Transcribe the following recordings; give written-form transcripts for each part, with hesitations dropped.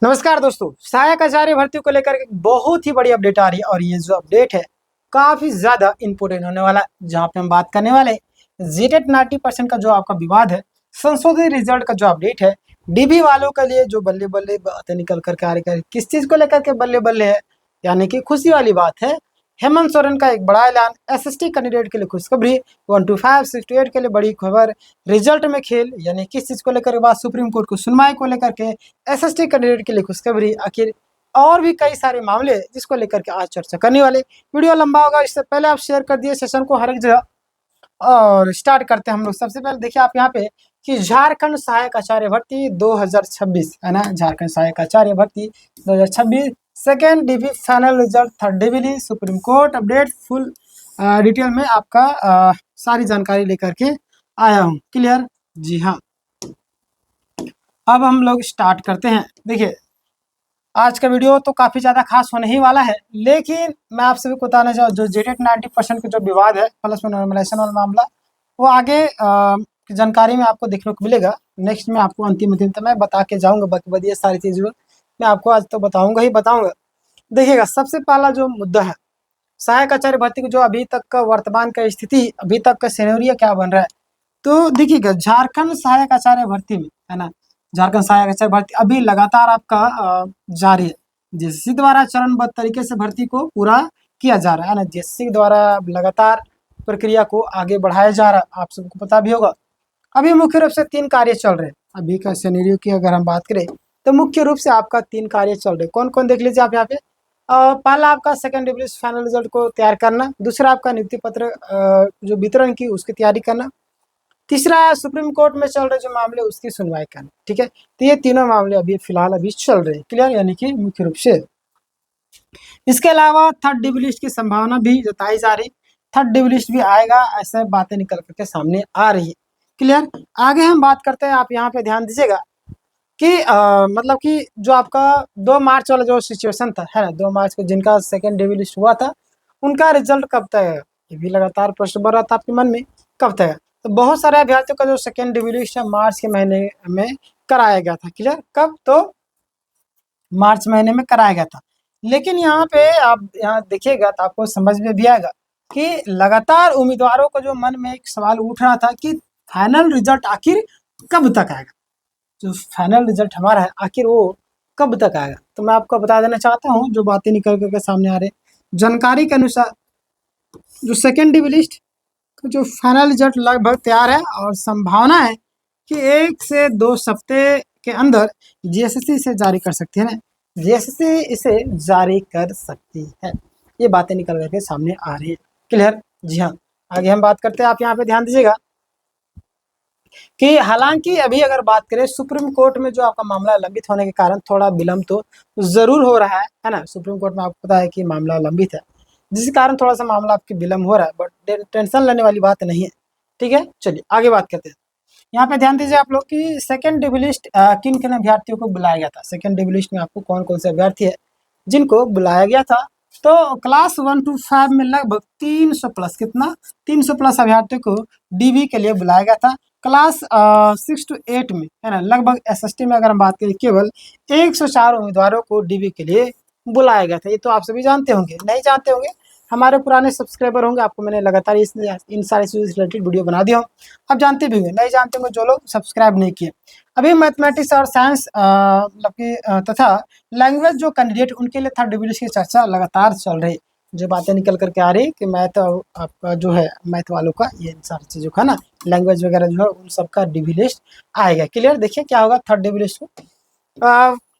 नमस्कार दोस्तों, सहायक आचार्य भर्ती को लेकर एक बहुत ही बड़ी अपडेट आ रही है और ये जो अपडेट है काफी ज्यादा इंपोर्टेंट होने वाला है। जहाँ पे हम बात करने वाले जीटेट 90% का जो आपका विवाद है, संशोधित रिजल्ट का जो अपडेट है, डीबी वालों के लिए जो बल्ले बल्ले बातें निकल कर के आ रही है, किस चीज को लेकर के बल्ले बल्ले है, यानी कि खुशी वाली बात है। हेमंत सोरेन का एक बड़ा ऐलान, एसएसटी कैंडिडेट के लिए खुशखबरी, 125 68 के लिए बड़ी खबर, रिजल्ट में खेल, यानी किस चीज को लेकर के बात, सुप्रीम कोर्ट को सुनवाई को लेकर के, एसएसटी कैंडिडेट के लिए खुशखबरी, आखिर और भी कई सारे मामले जिसको लेकर के आज चर्चा करने वाले। वीडियो लंबा होगा, इससे पहले आप शेयर कर दिए सेशन को हर एक जगह और स्टार्ट करते हैं हम लोग। सबसे पहले देखिए आप यहाँ पे कि झारखंड सहायक आचार्य भर्ती 2026 है ना, झारखंड सहायक आचार्य भर्ती 2026 second DB final result, third DB ली, supreme court update, full detail में आपका सारी जानकारी लेकर के आया हूँ। क्लियर? जी हाँ, अब हम लोग स्टार्ट करते हैं। देखिए आज का वीडियो तो काफ़ी ज़्यादा खास होने ही वाला है, लेकिन मैं आपसे भी बताना चाहूँ जो जेटेट 90% का जो विवाद है प्लस में नॉर्मलाइजेशन वाला मामला, वो आगे की जानकारी में आपको देखने को मिलेगा। नेक्स्ट में आपको अंतिम तक मैं बता के जाऊँगा, बाकी बढ़िया सारी चीज़ें मैं आपको आज तो बताऊँगा ही बताऊँगा। देखिएगा, सबसे पहला जो मुद्दा है सहायक आचार्य भर्ती की, जो अभी तक का वर्तमान का स्थिति, अभी तक का सिनेरियो क्या बन रहा है, तो देखिएगा झारखंड सहायक आचार्य भर्ती में है ना, झारखंड सहायक आचार्य भर्ती अभी लगातार आपका जारी है। जेएसएससी द्वारा चरणबद्ध तरीके से भर्ती को पूरा किया जा रहा है ना, जेएसएससी द्वारा लगातार प्रक्रिया को आगे बढ़ाया जा रहा है, आप सबको पता भी होगा। अभी मुख्य रूप से 3 कार्य चल रहे हैं। अभी का सिनेरियो की अगर हम बात करें तो मुख्य रूप से आपका 3 कार्य चल रहे हैं। कौन कौन देख लीजिए आप यहाँ पे। पहला आपका सेकेंड डिविजन फाइनल रिजल्ट को तैयार करना, दूसरा आपका नियुक्ति पत्र जो वितरण की उसकी तैयारी करना, तीसरा सुप्रीम कोर्ट में चल रहे जो मामले उसकी सुनवाई करना। ठीक है, तो ये तीनों मामले अभी फिलहाल अभी चल रहे हैं। क्लियर? यानी कि मुख्य रूप से इसके अलावा थर्ड डिवी लिस्ट की संभावना भी जताई जा रही, थर्ड डिवी लिस्ट भी आएगा, ऐसे बातें निकल करके सामने आ रही है। क्लियर? आगे हम बात करते हैं, आप यहाँ पे ध्यान दीजिएगा कि मतलब कि जो आपका 2 मार्च वाला जो सिचुएशन था है ना, 2 मार्च को जिनका सेकेंड डिवी लिस्ट हुआ था उनका रिजल्ट कब तक है, ये भी लगातार प्रश्न बढ़ रहा था आपके मन में, कब तक है। तो बहुत सारे अभ्यर्थियों का जो सेकेंड डिवी लिस्ट है मार्च के महीने में कराया गया था। क्लियर? कब? तो मार्च महीने में कराया गया था। लेकिन यहाँ पे आप यहाँ देखिएगा तो आपको समझ में भी आएगा कि लगातार उम्मीदवारों को जो मन में एक सवाल उठ रहा था कि फाइनल रिजल्ट आखिर कब तक आएगा, जो फाइनल रिजल्ट हमारा है आखिर वो कब तक आएगा। तो मैं आपको बता देना चाहता हूँ जो बातें निकल करके सामने आ रहे जानकारी के अनुसार, जो सेकेंड डिवी लिस्ट का जो फाइनल रिजल्ट लगभग तैयार है और संभावना है कि 1 से 2 हफ्ते के अंदर जीएसएससी इसे जारी कर सकती है ना, जीएसएससी इसे जारी कर सकती है। ये बातें निकल करके सामने आ रही है। क्लियर? जी हाँ, आगे हम बात करते हैं। आप यहाँ पे ध्यान दीजिएगा कि हालांकि अभी अगर बात करें सुप्रीम कोर्ट में जो आपका मामला लंबित होने के कारण थोड़ा विलंब तो जरूर हो रहा है ना, सुप्रीम कोर्ट में आपको पता है कि मामला लंबित है, जिस कारण थोड़ा सा मामला आपके विलंब हो रहा है, बट टेंशन लेने वाली बात नहीं है। ठीक है, चलिए आगे बात करते हैं। यहाँ पे ध्यान दीजिए आप लोग कि सेकेंड डिवी लिस्ट किन किन अभ्यर्थियों को बुलाया गया था। सेकेंड डिवी लिस्ट में आपको कौन कौन से अभ्यर्थी है जिनको बुलाया गया था, तो क्लास 1 to 5 में लगभग 300 प्लस, कितना, 300 प्लस अभ्यर्थियों को डीबी के लिए बुलाया गया था। क्लास 6 to 8 में है ना, लगभग एसएसटी में अगर हम बात करें केवल 104 उम्मीदवारों को डीबी के लिए बुलाया गया था। ये तो आप सभी जानते होंगे, नहीं जानते होंगे हमारे पुराने सब्सक्राइबर होंगे, आपको मैंने लगातार इन सारी चीज़ों से रिलेटेड वीडियो बना दिया हूँ, आप जानते भी होंगे, नहीं जानते होंगे जो लोग सब्सक्राइब नहीं किए। अभी मैथमेटिक्स और साइंस मतलब कि तथा लैंग्वेज जो कैंडिडेट उनके लिए थर्ड डिवी लिस्ट की चर्चा लगातार चल रही, जो बातें निकल करके आ रही कि मैथ आपका जो है मैथ वालों का ये इन सारी चीज़ों का ना, लैंग्वेज वगैरह जो है उन सबका डिवी लिस्ट आएगा। क्लियर? देखिए क्या होगा थर्ड डिवी लिस्ट को।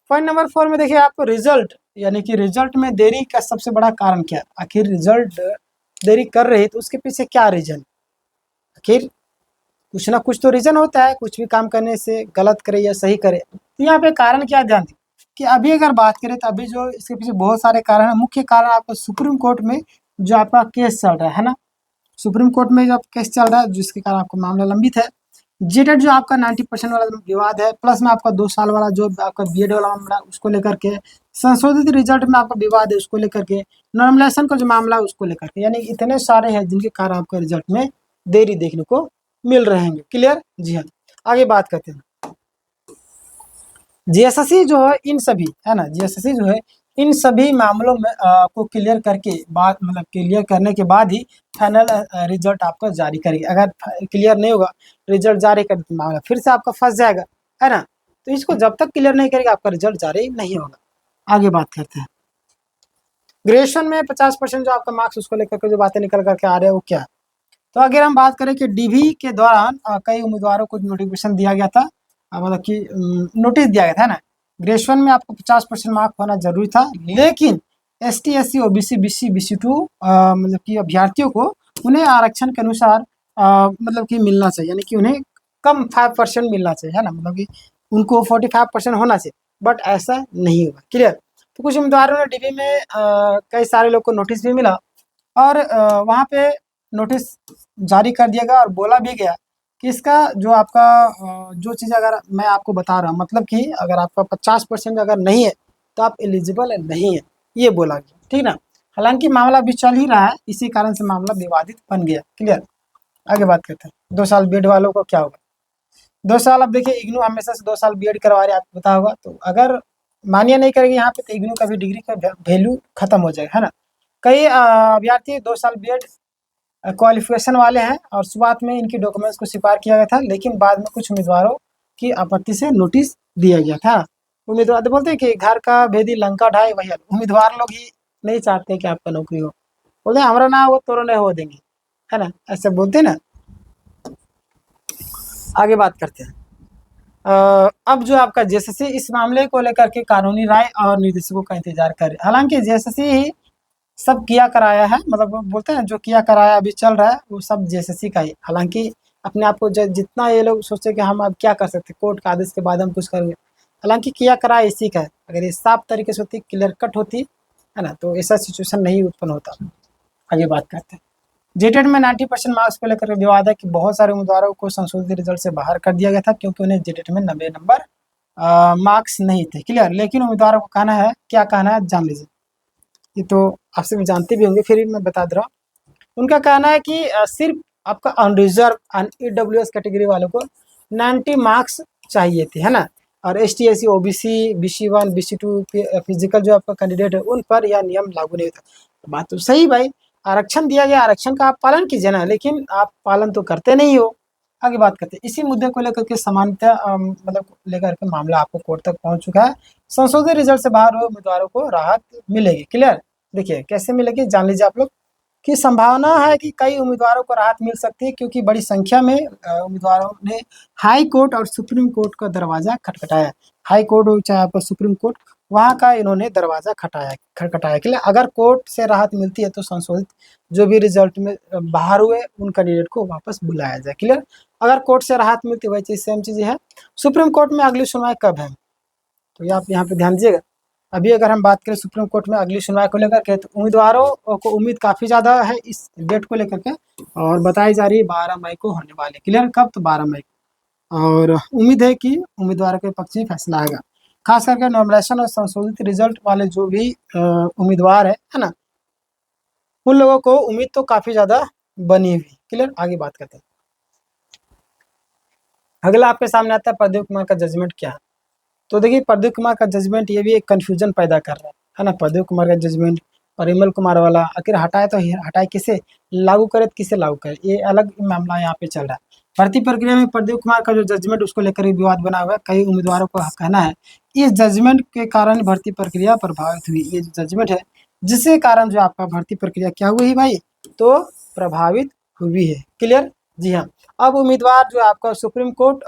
पॉइंट नंबर 4 में देखिए आपको रिजल्ट, यानी कि रिजल्ट में देरी का सबसे बड़ा कारण क्या, आखिर रिजल्ट देरी कर रही तो उसके पीछे क्या रीजन, आखिर कुछ ना कुछ तो रीजन होता है, कुछ भी काम करने से गलत करे या सही करे, तो यहाँ पे कारण क्या ध्यान दें कि अभी अगर बात करें तो अभी जो इसके पीछे बहुत सारे कारण है। मुख्य कारण आपको सुप्रीम कोर्ट में जो आपका केस चल रहा है ना, सुप्रीम कोर्ट में जब केस चल रहा है जिसके कारण आपका मामला लंबित है। जेटेड जो आपका 90% वाला विवाद है, प्लस में आपका 2 साल वाला जो आपका बीएड वाला मामला उसको लेकर के, संशोधित रिजल्ट में आपका विवाद है उसको लेकर के, नॉर्मलाइजेशन का जो मामला है उसको लेकर के, यानी इतने सारे हैं जिनके कारण आपका रिजल्ट में देरी देखने को मिल रहे हैं। क्लियर? जी हाँ, आगे बात करते हैं। जीएसएससी जो है इन सभी है ना, जीएसएससी जो है इन सभी मामलों में को क्लियर करके बाद मतलब क्लियर करने के बाद ही फाइनल रिजल्ट आपका जारी करेगी। अगर क्लियर नहीं होगा रिजल्ट जारी कर मामला फिर से आपका फंस जाएगा, है ना। तो इसको जब तक क्लियर नहीं करेगा आपका रिजल्ट जारी नहीं होगा। आगे बात करते हैं ग्रेजुएशन में 50% जो आपका मार्क्स उसको लेकर के जो बातें निकल करके आ रहे हैं वो क्या है। तो अगर हम बात करें कि डीवी के दौरान कई उम्मीदवारों को नोटिफिकेशन दिया गया था, मतलब कि नोटिस दिया गया था ना, ग्रेजुएशन में आपको 50% मार्क होना जरूरी था, लेकिन ST SC OBC BC BC2 मतलब कि अभ्यर्थियों को उन्हें आरक्षण के अनुसार मतलब कि मिलना चाहिए, यानी कि उन्हें कम 5% मिलना चाहिए, है ना, मतलब कि उनको 45% होना चाहिए, बट ऐसा नहीं हुआ। क्लियर। तो कुछ उम्मीदवारों ने डीवी में कई सारे लोग को नोटिस भी मिला और वहाँ पे नोटिस जारी कर दिया गया और बोला भी गया कि इसका जो आपका जो चीज़ अगर मैं आपको बता रहा हूँ मतलब कि अगर आपका 50% अगर नहीं है तो आप एलिजिबल नहीं है, ये बोला गया, ठीक ना। हालांकि मामला अभी चल ही रहा है, इसी कारण से मामला विवादित बन गया। क्लियर। आगे बात करते हैं 2 साल बीएड वालों को क्या होगा। 2 साल अब देखिए इग्नू हमेशा से 2 साल बीएड करवा रहे हैं, आपको पता होगा। तो अगर मान्य नहीं करेगी यहाँ पे तो इग्नू का भी डिग्री का वैल्यू खत्म हो जाएगा, है ना। कई अभ्यर्थी 2 साल बीएड क्वालिफिकेशन वाले हैं और शुरुआत में इनकी डॉक्यूमेंट्स को स्वीकार किया गया था, लेकिन बाद में कुछ उम्मीदवारों की आपत्ति से नोटिस दिया गया था। उम्मीदवार तो बोलते हैं कि घर का भेदी लंका ढाए वही हाल। उम्मीदवार लोग ही नहीं चाहते कि आपका नौकरी हो, बोलते हैं हमारा ना हो तो नहीं हो देंगे, है ना, ऐसे बोलते हैं ना। आगे बात करते हैं अब जो आपका जेएसएससी इस मामले को लेकर के कानूनी राय और निर्देशकों का इंतजार कर रहे हैं। हालांकि जेएसएससी ही सब किया कराया है, मतलब वो बोलते हैं जो किया कराया अभी चल रहा है वो सब जेएसएससी का ही। हालांकि अपने आप को जितना ये लोग सोचते कि हम अब क्या कर सकते, कोर्ट का आदेश के बाद हम कुछ करेंगे, हालांकि किया कराया इसी का है। अगर ये साफ तरीके से होती, क्लियर कट होती, है ना, तो ऐसा सिचुएशन नहीं उत्पन्न होता। आगे बात करते हैं जेटेट में 90% मार्क्स को लेकर विवाद है कि बहुत सारे उम्मीदवारों को संशोधित रिजल्ट से बाहर कर दिया गया था क्योंकि उन्हें जेटेट में 90 नंबर मार्क्स नहीं थे। क्लियर। लेकिन उम्मीदवारों को कहना है, क्या कहना है जान लीजिए, ये तो आपसे भी जानते भी होंगे, फिर भी मैं बता दे रहा हूँ। उनका कहना है कि सिर्फ आपका अनरिजर्व EWS कैटेगरी वालों को 90 मार्क्स चाहिए थे, है ना, और ST SC OBC BC1 BC2 physical जो आपका कैंडिडेट है उन पर यह नियम लागू नहीं होता। बात तो सही भाई, आरक्षण दिया गया, आरक्षण का आप पालन कीजिए ना, लेकिन आप पालन तो करते नहीं हो। आगे बात करते हैं इसी मुद्दे को लेकर के समानता मतलब लेकर के मामला आपको कोर्ट तक पहुंच चुका है। संशोधित रिजल्ट से बाहर हुए उम्मीदवारों को राहत मिलेगी। क्लियर। देखिए कैसे मिलेगी जान लीजिए आप लोग की संभावना है कि कई उम्मीदवारों को राहत मिल सकती है क्योंकि बड़ी संख्या में उम्मीदवारों ने हाई कोर्ट और सुप्रीम कोर्ट का दरवाजा खटखटाया। हाई कोर्ट हो चाहे आपका सुप्रीम कोर्ट, वहाँ का इन्होंने दरवाजा खटखटाया। के लिए अगर कोर्ट से राहत मिलती है तो संशोधित जो भी रिजल्ट में बाहर हुए उन कैंडिडेट को वापस बुलाया जाए। क्लियर। अगर कोर्ट से राहत मिलती है वही चीज़ सेम चीज़ है। सुप्रीम कोर्ट में अगली सुनवाई कब है, तो ये आप यहाँ पे ध्यान दीजिएगा। अभी अगर हम बात करें सुप्रीम कोर्ट में अगली सुनवाई को लेकर के, तो उम्मीदवारों को उम्मीद काफ़ी ज़्यादा है इस डेट को लेकर के, और बताई जा रही है 12 मई को होने वाले। क्लियर। कब, तो 12 मई को, और उम्मीद है कि उम्मीदवारों के पक्ष में फैसला आएगा। खास करके नॉमिनेशन और संशोधित रिजल्ट वाले जो भी उम्मीदवार है ना, उन लोगों को उम्मीद तो काफ़ी ज़्यादा बनी हुई। क्लियर। आगे बात करते हैं अगला आपके सामने आता है प्रदीप कुमार का जजमेंट क्या है। तो देखिए प्रदीप कुमार का जजमेंट ये भी एक कन्फ्यूजन पैदा कर रहा है ना। प्रदीप कुमार का जजमेंट परिमल कुमार वाला आखिर हटाए तो हटाए किसे, लागू करे तो किसे लागू करे, ये अलग मामला यहाँ पे चल रहा है। भर्ती प्रक्रिया में प्रदीप कुमार का जो जजमेंट उसको लेकर विवाद बना हुआ है। कई उम्मीदवारों को कहना है इस जजमेंट के कारण भर्ती प्रक्रिया प्रभावित हुई। ये जो जजमेंट है जिसके कारण जो आपका भर्ती प्रक्रिया क्या हुई भाई, तो प्रभावित हुई है। क्लियर। जी हाँ। अब उम्मीदवार जो आपका सुप्रीम कोर्ट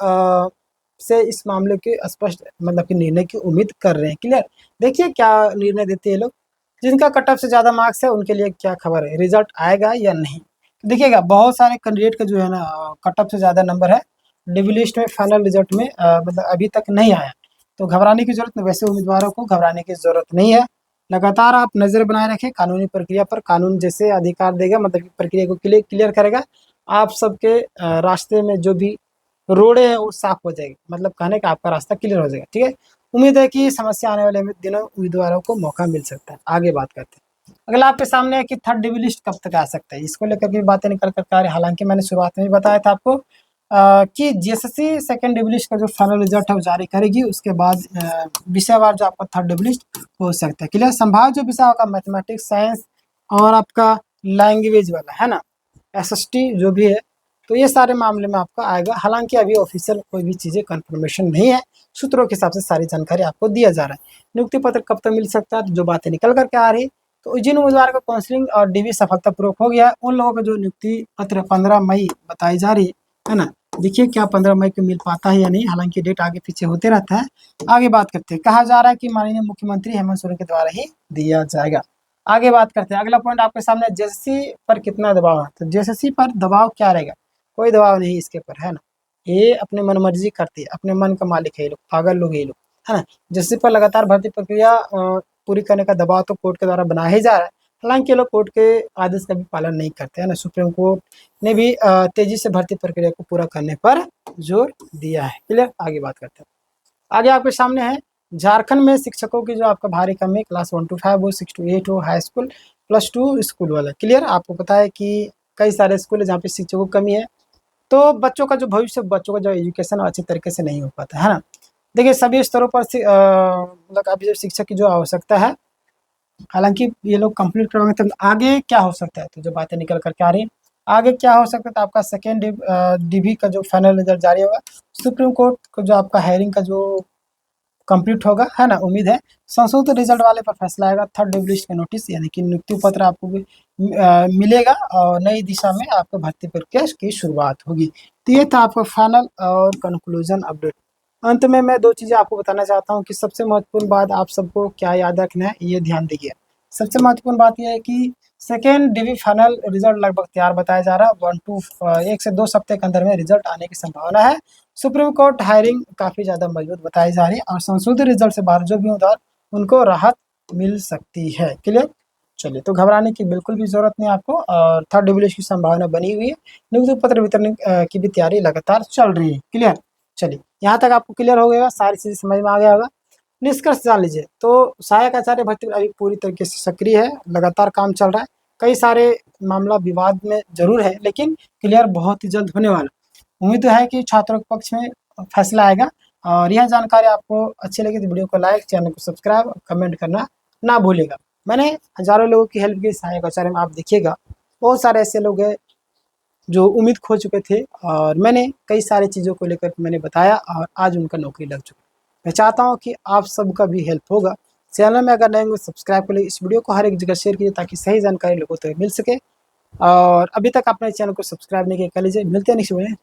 से इस मामले के स्पष्ट मतलब कि निर्णय की उम्मीद कर रहे हैं। क्लियर। देखिए क्या निर्णय देते हैं लोग। जिनका कट ऑफ से ज़्यादा मार्क्स है उनके लिए क्या खबर है, रिजल्ट आएगा या नहीं। तो देखिएगा बहुत सारे कैंडिडेट का जो है ना कट ऑफ से ज़्यादा नंबर है, डीवी लिस्ट में फाइनल रिजल्ट में मतलब अभी तक नहीं आया, तो घबराने की जरूरत नहीं। वैसे उम्मीदवारों को घबराने की जरूरत नहीं है। लगातार आप नज़र बनाए रखें कानूनी प्रक्रिया पर। कानून जैसे अधिकार देगा मतलब कि प्रक्रिया को क्लियर करेगा, आप सबके रास्ते में जो भी रोडे है वो साफ हो जाएगी, मतलब कहने का आपका रास्ता क्लियर हो जाएगा। ठीक है। उम्मीद है कि समस्या आने वाले दिनों उम्मीदवारों को मौका मिल सकता है। आगे बात करते हैं अगला आपके सामने है कि थर्ड डीवी लिस्ट कब तक आ सकता है, इसको लेकर भी बातें निकल कर आ रही। हालांकि मैंने शुरुआत में ही बताया था आपको कि जीएसएससी सेकेंड डब्ल्यू लिस्ट का जो फाइनल रिजल्ट है वो जारी करेगी। उसके बाद विषयवार जो आपका थर्ड डब्ल्यू लिस्ट हो सकता है। क्लियर। संभावित जो विषय होगा मैथमेटिक्स, साइंस और आपका लैंग्वेज वाला है ना, एसएसटी जो भी है, तो ये सारे मामले में आपका आएगा। हालांकि अभी ऑफिशियल कोई भी चीज़ें कंफर्मेशन नहीं है, सूत्रों के हिसाब से सारी जानकारी आपको दिया जा रहा है। नियुक्ति पत्र कब तक मिल सकता है, जो बातें निकल करके आ रही, तो जिन उम्मीदवार का काउंसलिंग और डीवी सफलतापूर्वक हो गया, उन लोगों का जो नियुक्ति पत्र 15 मई बताई जा रही है ना। देखिए क्या 15 मई को मिल पाता है या नहीं, हालांकि डेट आगे पीछे होते रहता है। आगे बात करते हैं, कहा जा रहा है कि माननीय मुख्यमंत्री हेमंत सोरेन के द्वारा ही दिया जाएगा। आगे बात करते हैं, अगला पॉइंट आपके सामने, जेएसएससी पर कितना दबाव है। तो जेएसएससी पर दबाव क्या रहेगा, कोई दबाव नहीं इसके पर, है ना। ये अपने मन मर्जी करती है, अपने मन का मालिक है ये लोग, पागल लोग ये लोग, है ना। जेएसएससी पर लगातार भर्ती प्रक्रिया पूरी करने का दबाव तो कोर्ट के द्वारा बनाया ही जा रहा है। हालांकि ये लोग कोर्ट के आदेश का भी पालन नहीं करते हैं ना। सुप्रीम कोर्ट ने भी तेजी से भर्ती प्रक्रिया को पूरा करने पर जोर दिया है। क्लियर। आगे बात करते हैं, आगे आपके सामने है झारखंड में शिक्षकों की जो आपका भारी कमी, क्लास 1 to 5 हो, 6 to 8 हो, हाई स्कूल, +2 स्कूल वाला। क्लियर। आपको पता है कि कई सारे स्कूल है जहाँ पे शिक्षकों की कमी है, तो बच्चों का जो भविष्य, बच्चों का जो एजुकेशन अच्छी तरीके से नहीं हो पाता है ना। देखिए सभी स्तरों पर मतलब अभी जो शिक्षक की जो आवश्यकता है, हालांकि ये लोग कंप्लीट करवाएंगे तो आगे क्या हो सकता है, तो जो बातें निकल करके आ रही है, आगे क्या हो सकता है, तो आपका सेकेंड डीवी का जो फाइनल रिजल्ट जारी होगा, सुप्रीम कोर्ट को जो आपका हायरिंग का जो कंप्लीट होगा, है ना, उम्मीद है संशोधित रिजल्ट वाले पर फैसला आएगा। थर्ड डब्ल्यू लिस्ट का नोटिस यानी कि नियुक्ति पत्र आपको भी मिलेगा और नई दिशा में आपको भर्ती प्रक्रिया की शुरुआत होगी। तो ये था आपका फाइनल और कंक्लूजन अपडेट। अंत में मैं दो चीज़ें आपको बताना चाहता हूँ कि सबसे महत्वपूर्ण बात आप सबको क्या याद रखना है, ये ध्यान दीजिए। सबसे महत्वपूर्ण बात यह है कि सेकेंड डीवी फाइनल रिजल्ट लगभग तैयार बताया जा रहा है। 1 से 2 सप्ताह के अंदर में रिजल्ट आने की संभावना है। सुप्रीम कोर्ट हायरिंग काफ़ी ज़्यादा मजबूत बताई जा रही है और संशोधित रिजल्ट से बाहर जो भी उम्मीदवार उनको राहत मिल सकती है। क्लियर। चलिए, तो घबराने की बिल्कुल भी जरूरत नहीं आपको, और थर्ड डब्ल्यू की संभावना बनी हुई है। नियुक्ति पत्र वितरण की भी तैयारी लगातार चल रही है। क्लियर। चलिए, यहाँ तक आपको क्लियर हो गया, सारी चीज़ें समझ में आ गया होगा। निष्कर्ष जान लीजिए, तो सहायक आचार्य भर्ती अभी पूरी तरीके से सक्रिय है, लगातार काम चल रहा है। कई सारे मामला विवाद में जरूर है, लेकिन क्लियर बहुत ही जल्द होने वाला। उम्मीद है कि छात्रों के पक्ष में फैसला आएगा। और यह जानकारी आपको अच्छी लगी तो वीडियो को लाइक, चैनल को सब्सक्राइब और कमेंट करना ना भूलेगा। मैंने हजारों लोगों की हेल्प की सहायक आचार्य में, आप देखिएगा बहुत सारे ऐसे लोग हैं जो उम्मीद खो चुके थे, और मैंने कई सारी चीज़ों को लेकर मैंने बताया और आज उनका नौकरी लग चुकी। मैं चाहता हूँ कि आप सबका भी हेल्प होगा। चैनल में अगर नए होंगे सब्सक्राइब कर लीजिए, इस वीडियो को हर एक जगह शेयर कीजिए ताकि सही जानकारी लोगों तक मिल सके। और अभी तक अपने चैनल को सब्सक्राइब नहीं किया कर लीजिए। मिलते हैं नेक्स्ट वीडियो में।